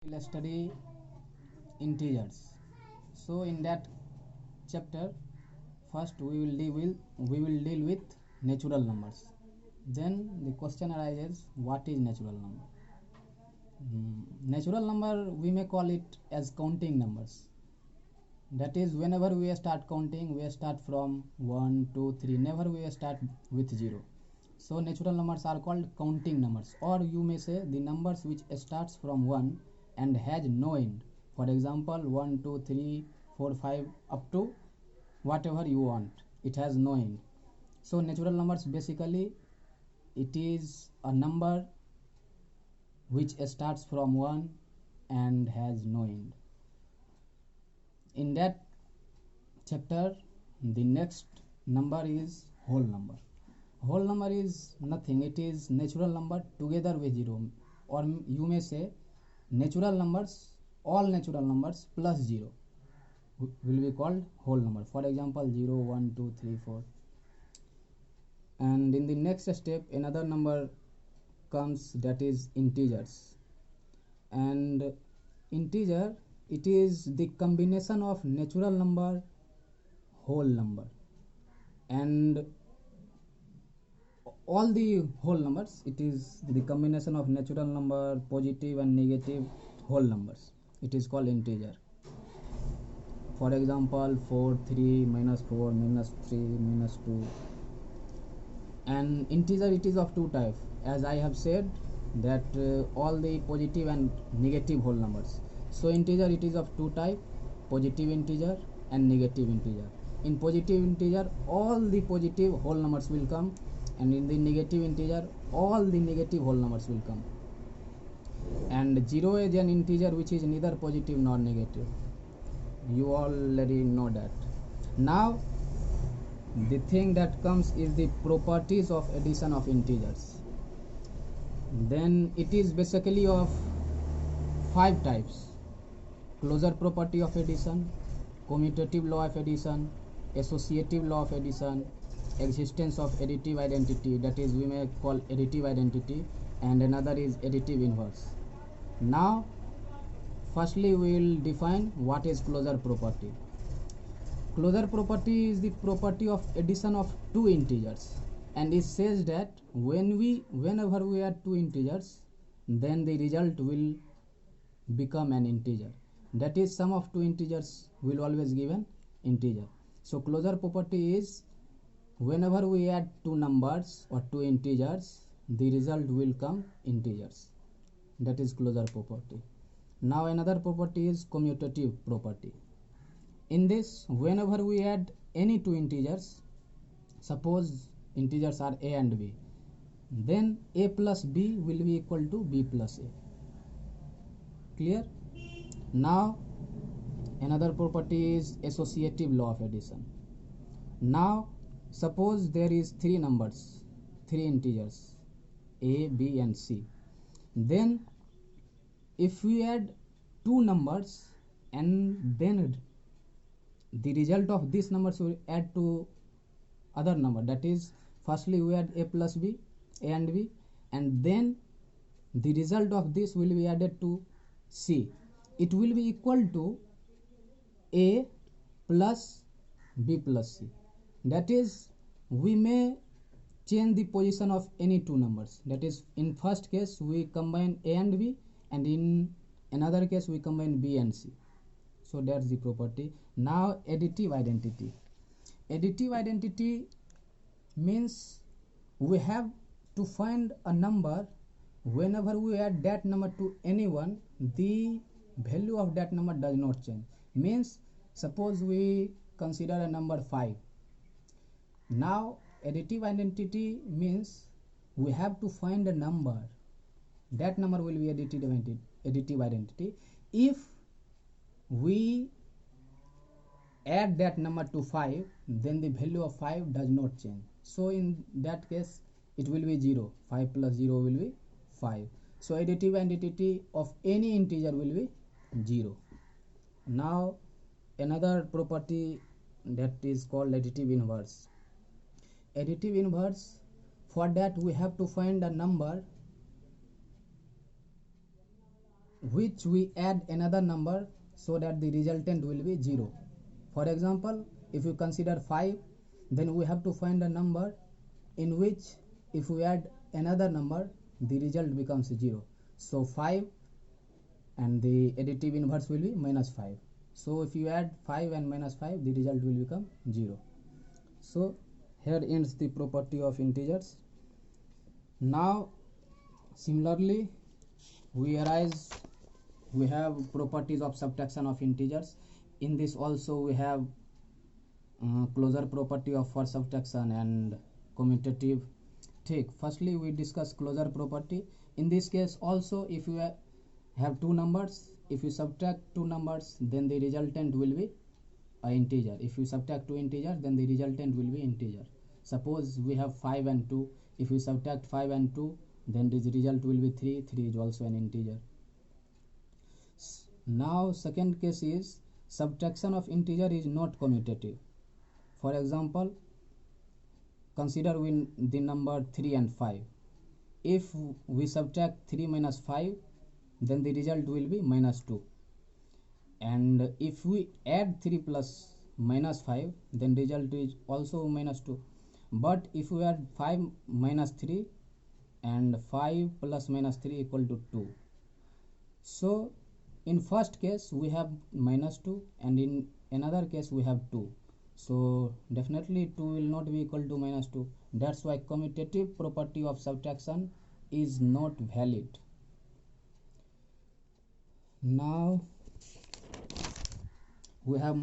We'll study integers. So in that chapter, first we will deal with natural numbers. Then the question arises: what is natural number? Natural number, we may call it as counting numbers. That is, whenever we start counting, we start from 1, 2, 3. Never we start with 0. So natural numbers are called counting numbers, or you may say the numbers which starts from 1 and has no end. For example, 1, 2, 3, 4, 5 up to whatever you want. It has no end. So natural numbers, basically it is a number which starts from 1 and has no end. In that chapter, the next number is whole number. Whole number is nothing, it is natural number together with 0, or you may say natural numbers, all natural numbers plus 0 will be called whole number. For example, 0, 1, 2, 3, 4. And in the next step, another number comes, that is integers. And integer, it is the combination of natural number, whole number, and all the whole numbers. It is the combination of natural number, positive and negative whole numbers. It is called integer. For example, 4, 3, minus 4, minus 3, minus 2. And integer, it is of two types, as I have said, that all the positive and negative whole numbers. So integer, it is of two types, positive integer and negative integer. In positive integer, all the positive whole numbers will come, and in the negative integer, all the negative whole numbers will come. And 0 is an integer which is neither positive nor negative. You already know that. Now the thing that comes is the properties of addition of integers. Then it is basically of 5 types: closure property of addition, commutative law of addition, associative law of addition, existence of additive identity, that is we may call additive identity, and another is additive inverse. Now firstly we will define what is closure property. Closure property is the property of addition of two integers, and it says that whenever we add two integers, then the result will become an integer. That is, sum of two integers will always give an integer. So closure property is, whenever we add two numbers or two integers, the result will come integers. That is closure property. Now another property is commutative property. In this, whenever we add any two integers, suppose integers are a and b, then a plus b will be equal to b plus a. Clear? Now another property is associative law of addition. Now suppose there is three numbers, three integers, a, b and c. Then if we add two numbers and then the result of this numbers will add to other number, that is, firstly we add a plus b, a and b, and then the result of this will be added to c. It will be equal to a plus b plus c. That is, we may change the position of any two numbers. That is, in first case we combine a and b, and in another case we combine b and c. So that's the property. Now additive identity. Additive identity means we have to find a number. Whenever we add that number to anyone, the value of that number does not change. Means, suppose we consider a number 5. Now additive identity means we have to find a number. That number will be additive identity if we add that number to 5, then the value of 5 does not change. So in that case it will be 0. 5 plus 0 will be 5. So additive identity of any integer will be 0. Now another property, that is called additive inverse. Additive inverse, for that we have to find a number which we add another number so that the resultant will be 0. For example, if you consider 5, then we have to find a number in which if we add another number the result becomes 0. So 5 and the additive inverse will be minus 5. So if you add 5 and minus 5, the result will become 0. So here ends the property of integers. Now similarly we have properties of subtraction of integers. In this also we have closure property of for subtraction and commutative. Take firstly we discuss closure property. In this case also, if you have two numbers, if you subtract two numbers, then the resultant will be an integer. If you subtract two integers, then the resultant will be integer. Suppose we have 5 and 2. If you subtract 5 and 2, then the result will be 3. 3 is also an integer. Now second case is subtraction of integer is not commutative. For example, consider the number 3 and 5. If we subtract 3 minus 5, then the result will be minus 2. And if we add 3 plus minus 5, then result is also minus 2. But if we add 5 minus 3 and 5 plus minus 3 equal to 2. So in first case we have minus 2 and in another case we have 2. So definitely 2 will not be equal to minus 2. That's why commutative property of subtraction is not valid. Now we have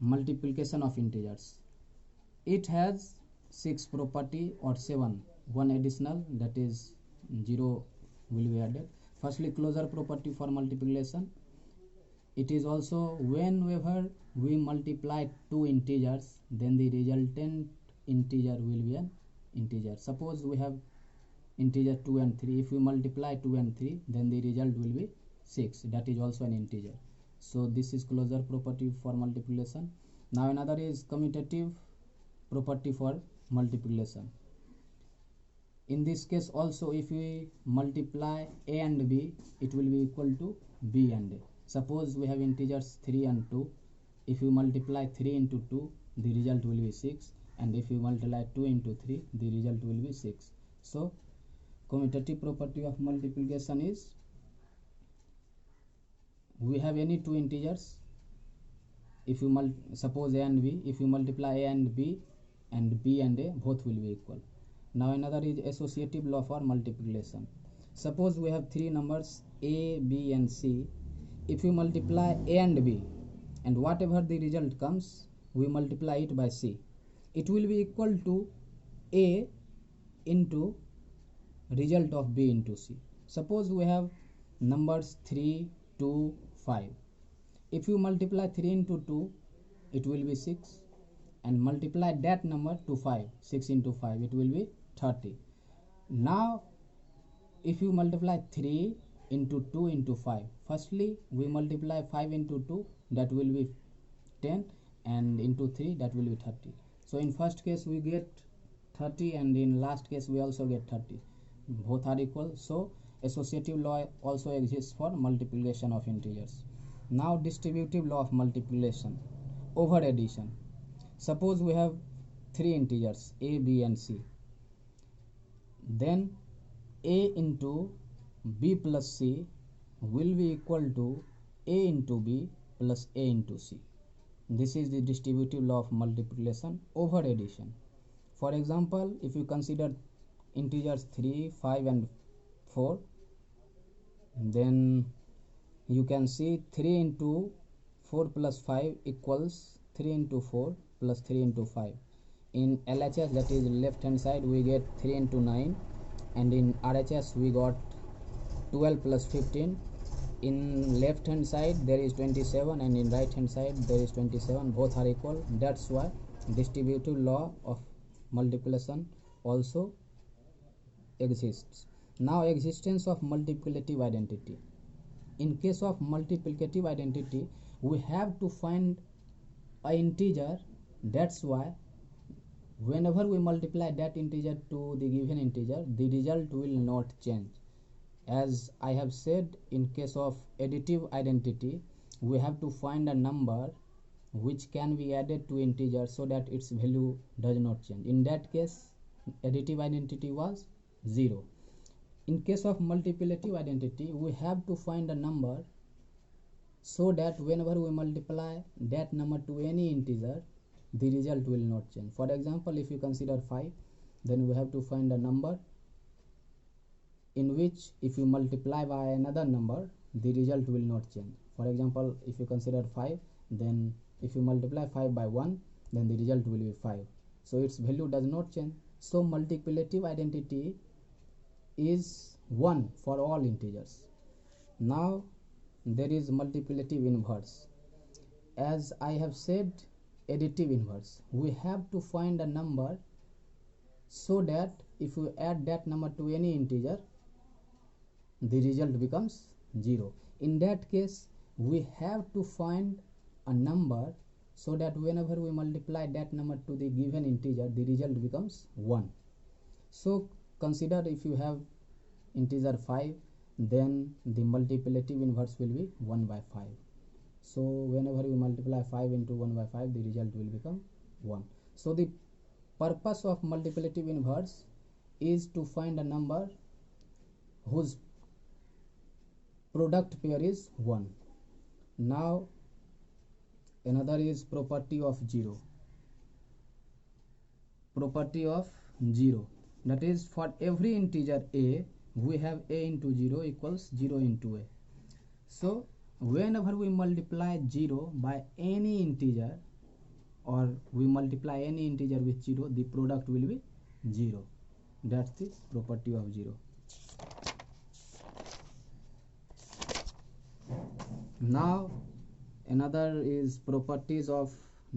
multiplication of integers. It has 6 property or 7. One additional, that is 0 will be added. Firstly, closure property for multiplication. It is also whenever we multiply two integers, then the resultant integer will be an integer. Suppose we have integer 2 and 3. If we multiply 2 and 3, then the result will be 6. That is also an integer. So this is closure property for multiplication. Now another is commutative property for multiplication. In this case also, if we multiply a and b, it will be equal to b and a. Suppose we have integers 3 and 2. If we multiply 3 into 2, the result will be 6, and if we multiply 2 into 3, the result will be 6. So commutative property of multiplication is, we have any two integers, if you suppose a and b, if you multiply a and b and a, both will be equal. Now another is associative law for multiplication. Suppose we have three numbers a, b and c. If we multiply a and b, and whatever the result comes, we multiply it by c, it will be equal to a into result of b into c. Suppose we have numbers 3, 2, 5. If you multiply 3 into 2, it will be 6, and multiply that number to 5, 6 into 5, it will be 30. Now if you multiply 3 into 2 into 5, firstly we multiply 5 into 2, that will be 10, and into 3, that will be 30. So in first case we get 30, and in last case we also get 30. Both are equal. So associative law also exists for multiplication of integers. Now distributive law of multiplication over addition. Suppose we have three integers a, b and c. Then a into b plus c will be equal to a into b plus a into c. This is the distributive law of multiplication over addition. For example, if you consider integers 3, 5 and 4, then you can see 3 into 4 plus 5 equals 3 into 4 plus 3 into 5. In LHS, that is left hand side, we get 3 into 9, and in RHS we got 12 plus 15. In left hand side there is 27, and in right hand side there is 27. Both are equal. That's why distributive law of multiplication also exists. Now existence of multiplicative identity. In case of multiplicative identity, we have to find an integer. That's why whenever we multiply that integer to the given integer, the result will not change. As I have said, in case of additive identity, we have to find a number which can be added to integer so that its value does not change. In that case, additive identity was 0. In case of multiplicative identity, we have to find a number so that whenever we multiply that number to any integer, the result will not change. For example, if you consider 5, then we have to find a number in which if you multiply by another number, the result will not change. For example, if you consider 5, then if you multiply 5 by 1, then the result will be 5. So its value does not change. So multiplicative identity is 1 for all integers. Now there is multiplicative inverse. As I have said, additive inverse, we have to find a number so that if you add that number to any integer, the result becomes 0. In that case, we have to find a number so that whenever we multiply that number to the given integer, the result becomes 1. So consider if you have integer 5, then the multiplicative inverse will be 1 by 5. So whenever you multiply 5 into 1 by 5, the result will become 1. So the purpose of multiplicative inverse is to find a number whose product pair is 1. Now another is property of 0. Property of 0, that is, for every integer a, we have a into 0 equals 0 into a. So whenever we multiply 0 by any integer, or we multiply any integer with 0, the product will be 0. That's the property of 0. Now another is properties of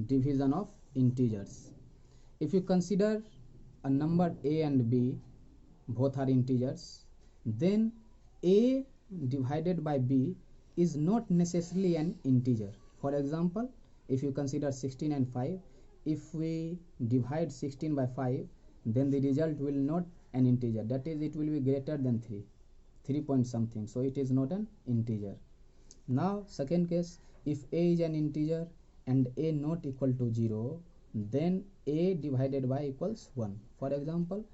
division of integers. If you consider a number a and b, both are integers, then a divided by b is not necessarily an integer. For example, if you consider 16 and 5, if we divide 16 by 5, then the result will not an integer, that is, it will be greater than 3 point something, so it is not an integer. Now second case, if a is an integer and a not equal to 0, then a divided by equals 1. For example,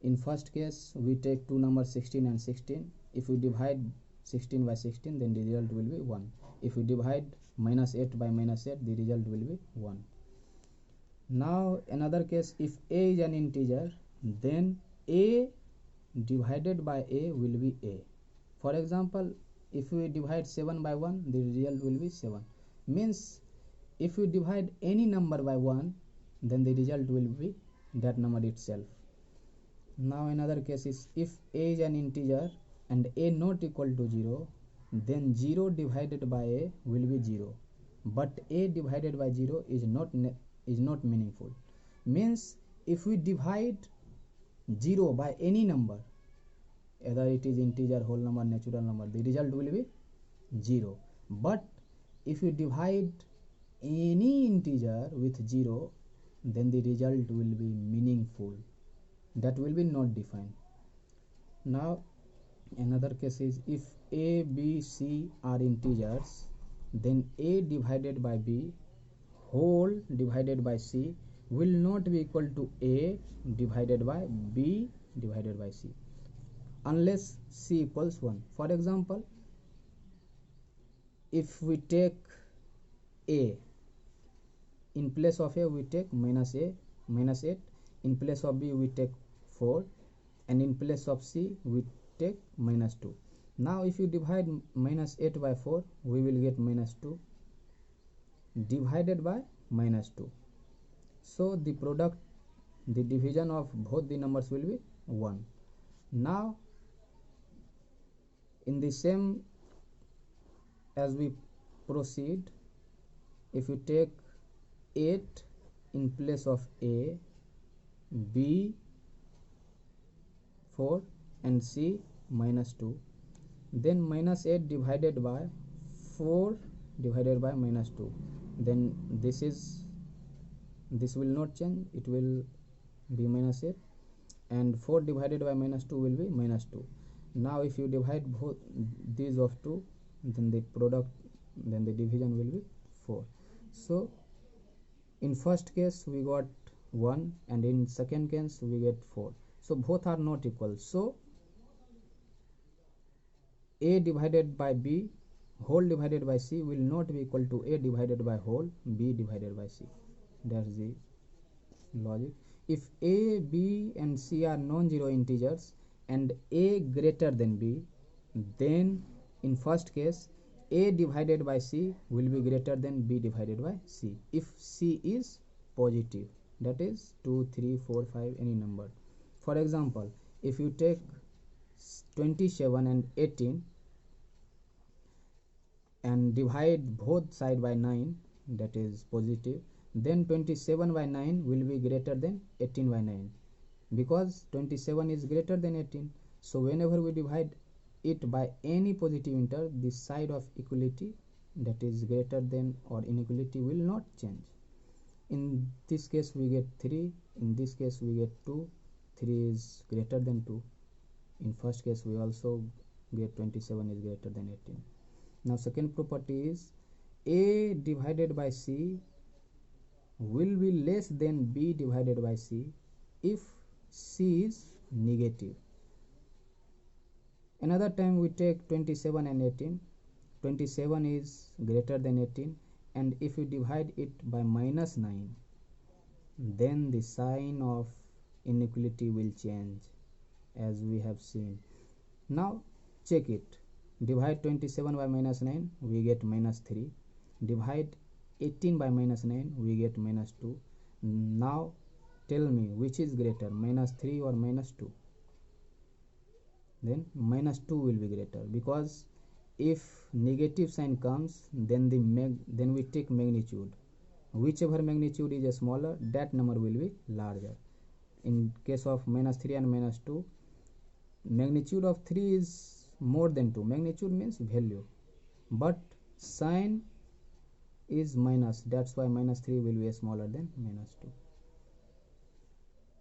in first case we take two numbers 16 and 16. If we divide 16 by 16, then the result will be 1. If we divide minus 8 by minus 8, the result will be 1. Now another case, if a is an integer, then a divided by a will be a. For example, if we divide 7 by 1, the result will be 7. Means if we divide any number by 1, then the result will be that number itself. Now another case is, if a is an integer and a not equal to 0, then 0 divided by a will be 0. But a divided by 0 is not meaningful. Means if we divide 0 by any number, either it is integer, whole number, natural number, the result will be 0. But if you divide any integer with 0, then the result will be meaningful, that will be not defined. Now another case is, if a, b, c are integers, then a divided by b whole divided by c will not be equal to a divided by b divided by c, unless c equals 1. For example, if we take a, in place of a we take minus 8, in place of b we take 4, and in place of c we take minus 2. Now if you divide minus 8 by 4, we will get minus 2 divided by minus 2. So the product, the division of both the numbers will be 1. Now in the same as we proceed, if you take 8 in place of a, b 4 and c minus 2, then minus 8 divided by 4 divided by minus 2, then this will not change, it will be minus 8, and 4 divided by minus 2 will be minus 2. Now if you divide both these of 2, then the division will be 4. So in first case we got 1 and in second case we get 4. So both are not equal. So a divided by b whole divided by c will not be equal to a divided by whole b divided by c. That's the logic. If a, b and c are non-zero integers and a greater than b, then in first case a divided by c will be greater than b divided by c if c is positive, that is 2, 3, 4, 5, any number. For example, if you take 27 and 18 and divide both side by 9, that is positive, then 27 by 9 will be greater than 18 by 9 because 27 is greater than 18. So whenever we divide it by any positive integer, the side of equality, that is greater than or inequality, will not change. In this case we get 3, in this case we get 2, 3 is greater than 2. In first case we also get 27 is greater than 18. Now second property is a divided by c will be less than b divided by c if c is negative. Another time we take 27 and 18. 27 is greater than 18, and if you divide it by minus 9, then the sign of inequality will change, as we have seen. Now check it. Divide 27 by minus 9, we get minus 3. Divide 18 by minus 9, we get minus 2. Now tell me which is greater, minus 3 or minus 2? Then minus 2 will be greater, because if negative sign comes, then we take magnitude. Whichever magnitude is smaller, that number will be larger. In case of minus 3 and minus 2, magnitude of 3 is more than 2. Magnitude means value, but sign is minus, that's why minus 3 will be smaller than minus 2.